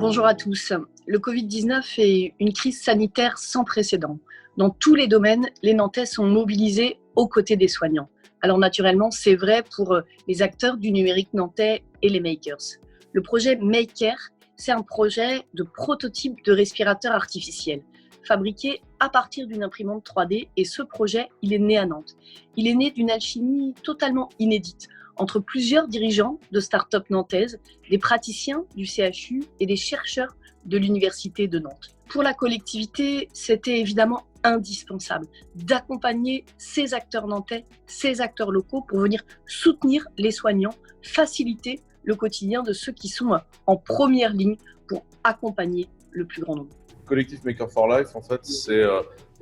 Bonjour à tous. Le Covid-19 est une crise sanitaire sans précédent. Dans tous les domaines, les Nantais sont mobilisés aux côtés des soignants. Alors naturellement, c'est vrai pour les acteurs du numérique nantais et les makers. Le projet Maker, c'est un projet de prototype de respirateur artificiel, fabriqué à partir d'une imprimante 3D, et ce projet, il est né à Nantes. Il est né d'une alchimie totalement inédite entre plusieurs dirigeants de start-up nantaises, des praticiens du CHU et des chercheurs de l'Université de Nantes. Pour la collectivité, c'était évidemment indispensable d'accompagner ces acteurs nantais, ces acteurs locaux pour venir soutenir les soignants, faciliter le quotidien de ceux qui sont en première ligne pour accompagner le plus grand nombre. Collectif Maker for Life, en fait,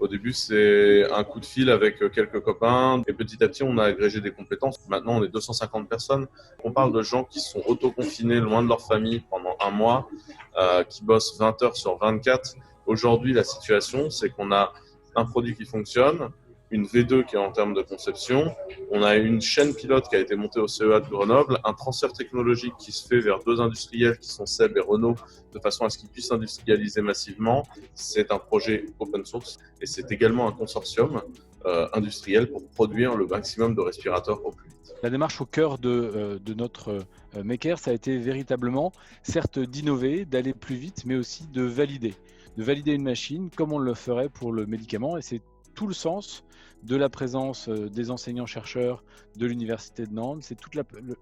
au début, c'est un coup de fil avec quelques copains. Et petit à petit, on a agrégé des compétences. Maintenant, on est 250 personnes. On parle de gens qui sont auto-confinés, loin de leur famille pendant un mois, qui bossent 20 heures sur 24. Aujourd'hui, la situation, c'est qu'on a un produit qui fonctionne, une V2 qui est en termes de conception. On a une chaîne pilote qui a été montée au CEA de Grenoble, un transfert technologique qui se fait vers deux industriels qui sont Seb et Renault, de façon à ce qu'ils puissent industrialiser massivement. C'est un projet open source et c'est également un consortium industriel pour produire le maximum de respirateurs au plus vite. La démarche au cœur de notre Maker, ça a été véritablement, certes, d'innover, d'aller plus vite, mais aussi de valider une machine comme on le ferait pour le médicament. Et c'est tout le sens de la présence des enseignants-chercheurs de l'Université de Nantes, c'est tout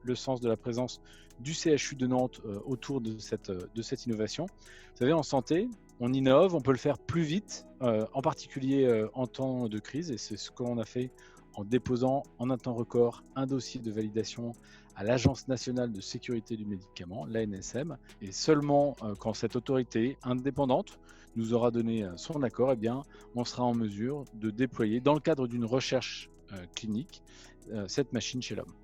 le sens de la présence du CHU de Nantes autour de cette innovation. Vous savez, en santé, on innove, on peut le faire plus vite, en particulier en temps de crise, et c'est ce qu'on a fait en déposant en un temps record un dossier de validation à l'Agence nationale de sécurité du médicament, l'ANSM, et seulement quand cette autorité indépendante nous aura donné son accord, eh bien, on sera en mesure de déployer, dans le cadre d'une recherche clinique, cette machine chez l'homme.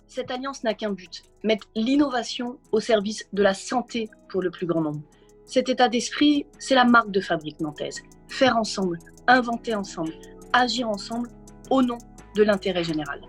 Cette alliance n'a qu'un but, mettre l'innovation au service de la santé pour le plus grand nombre. Cet état d'esprit, c'est la marque de fabrique nantaise. Faire ensemble, inventer ensemble, agir ensemble au nom de l'intérêt général.